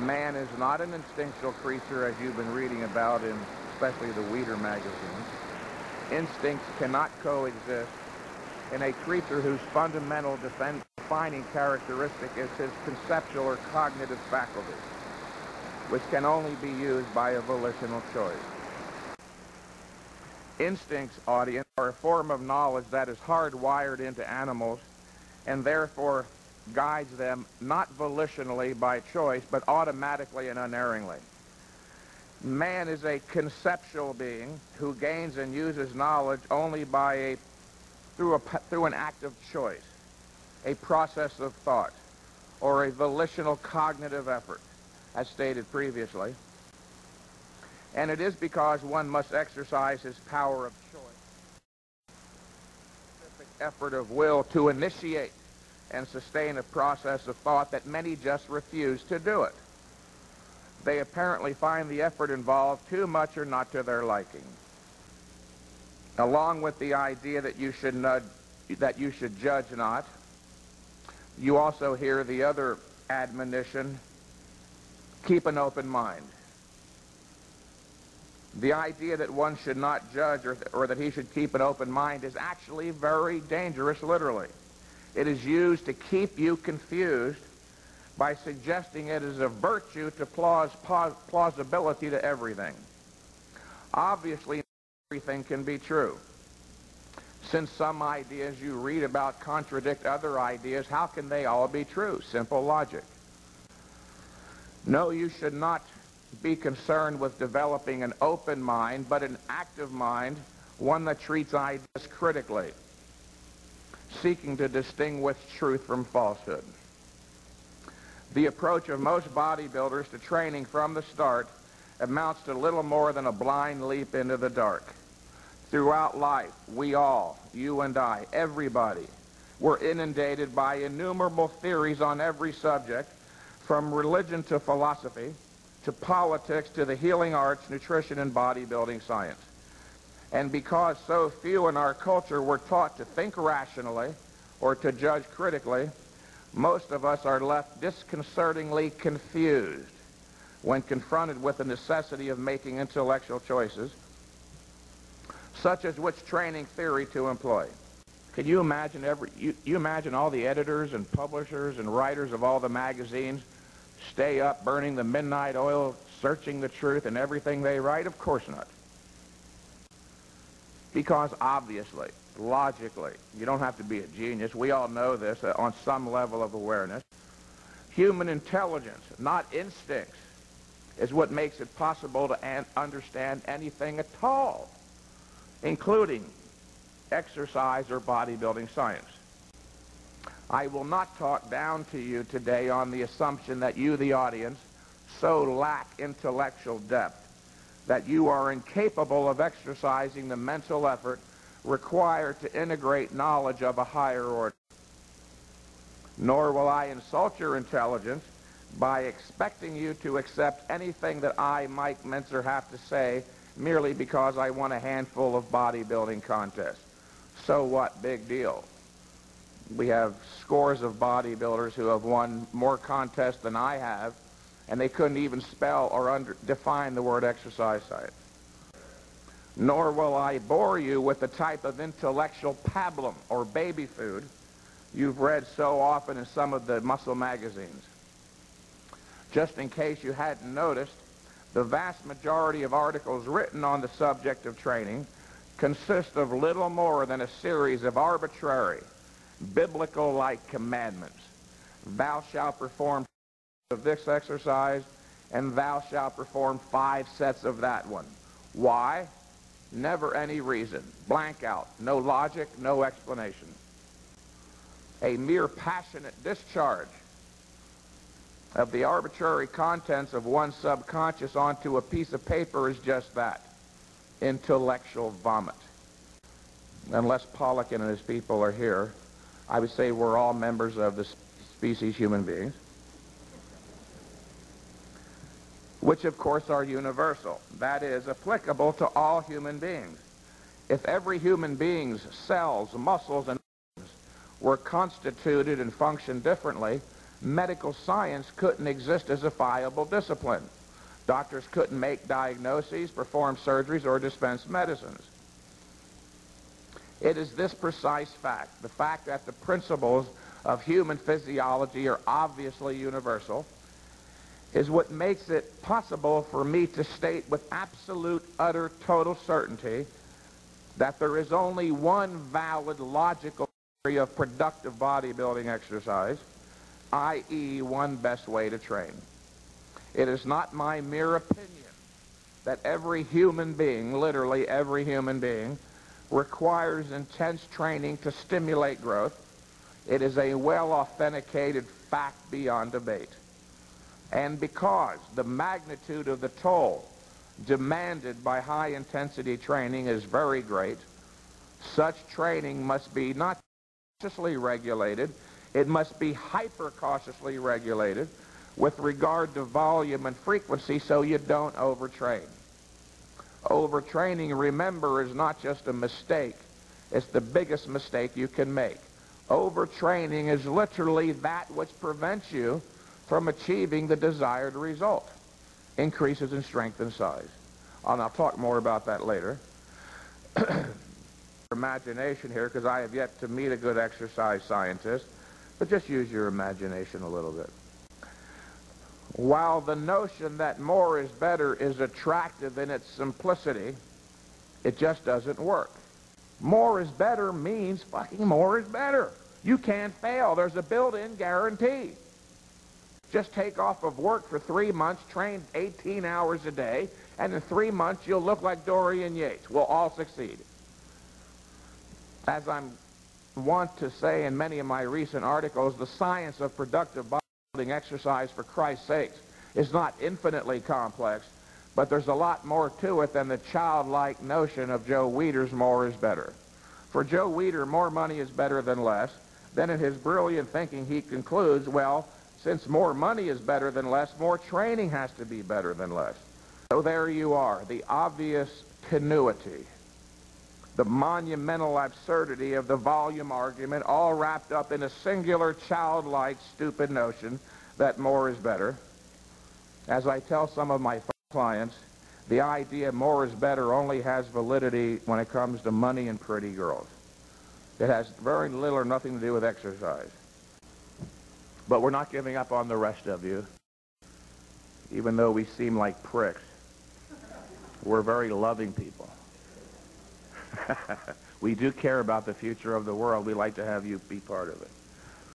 man is not an instinctual creature as you've been reading about in especially the Weider magazines. Instincts cannot coexist in a creature whose fundamental defining characteristic is his conceptual or cognitive faculty, which can only be used by a volitional choice. Instincts, audience, are a form of knowledge that is hardwired into animals and therefore guides them not volitionally by choice, but automatically and unerringly. Man is a conceptual being who gains and uses knowledge only by through an act of choice, a process of thought, or a volitional cognitive effort, as stated previously. And it is because one must exercise his power of choice, specific effort of will to initiate and sustain a process of thought that many just refuse to do it. They apparently find the effort involved too much or not to their liking. Along with the idea that you should judge not, you also hear the other admonition, keep an open mind. The idea that one should not judge or that he should keep an open mind is actually very dangerous, literally. It is used to keep you confused by suggesting it is a virtue to plausibility to everything. Obviously, everything can be true. Since some ideas you read about contradict other ideas, how can they all be true? Simple logic. No, you should not be concerned with developing an open mind, but an active mind, one that treats ideas critically, seeking to distinguish truth from falsehood. The approach of most bodybuilders to training from the start amounts to little more than a blind leap into the dark. Throughout life, we all, you and I, everybody, were inundated by innumerable theories on every subject, from religion to philosophy, to politics, to the healing arts, nutrition, and bodybuilding science. And because so few in our culture were taught to think rationally or to judge critically, most of us are left disconcertingly confused when confronted with the necessity of making intellectual choices, such as which training theory to employ. Can you imagine you imagine all the editors and publishers and writers of all the magazines stay up burning the midnight oil, searching the truth in everything they write? Of course not. Because obviously, logically, you don't have to be a genius. We all know this on some level of awareness. Human intelligence, not instincts, is what makes it possible to understand anything at all, including exercise or bodybuilding science. I will not talk down to you today on the assumption that you, the audience, so lack intellectual depth that you are incapable of exercising the mental effort required to integrate knowledge of a higher order. Nor will I insult your intelligence by expecting you to accept anything that I, Mike Mentzer, have to say merely because I won a handful of bodybuilding contests. So what? Big deal. We have scores of bodybuilders who have won more contests than I have, and they couldn't even spell or define the word exercise science. Nor will I bore you with the type of intellectual pablum or baby food you've read so often in some of the muscle magazines. Just in case you hadn't noticed, the vast majority of articles written on the subject of training consist of little more than a series of arbitrary, biblical-like commandments. Thou shalt perform of this exercise, and thou shalt perform 5 sets of that one. Why? Never any reason. Blank out. No logic, no explanation. A mere passionate discharge of the arbitrary contents of one's subconscious onto a piece of paper is just that. Intellectual vomit. Unless Pollock and his people are here, I would say we're all members of the species human beings, which of course are universal. That is, applicable to all human beings. If every human being's cells, muscles, and organs were constituted and functioned differently, medical science couldn't exist as a viable discipline. Doctors couldn't make diagnoses, perform surgeries, or dispense medicines. It is this precise fact, the fact that the principles of human physiology are obviously universal, is what makes it possible for me to state with absolute, utter, total certainty that there is only one valid, logical theory of productive bodybuilding exercise, i.e., one best way to train. It is not my mere opinion that every human being, literally every human being, requires intense training to stimulate growth. It is a well-authenticated fact beyond debate. And because the magnitude of the toll demanded by high-intensity training is very great, such training must be not cautiously regulated, it must be hyper-cautiously regulated with regard to volume and frequency so you don't overtrain. Overtraining, remember, is not just a mistake. It's the biggest mistake you can make. Overtraining is literally that which prevents you from achieving the desired result. Increases in strength and size. And I'll talk more about that later. Imagination here, because I have yet to meet a good exercise scientist, but just use your imagination a little bit. While the notion that more is better is attractive in its simplicity, it just doesn't work. More is better means fucking more is better. You can't fail. There's a built-in guarantee. Just take off of work for 3 months, train 18 hours a day, and in 3 months you'll look like Dorian Yates. We'll all succeed. As I want to say in many of my recent articles, the science of productive bodybuilding exercise, for Christ's sakes, is not infinitely complex, but there's a lot more to it than the childlike notion of Joe Weider's more is better. For Joe Weider, more money is better than less. Then in his brilliant thinking he concludes, well, since more money is better than less, more training has to be better than less. So there you are, the obvious tenuity, the monumental absurdity of the volume argument, all wrapped up in a singular, childlike, stupid notion that more is better. As I tell some of my clients, the idea more is better only has validity when it comes to money and pretty girls. It has very little or nothing to do with exercise. But we're not giving up on the rest of you, even though we seem like pricks. We're very loving people. We do care about the future of the world. We like to have you be part of it.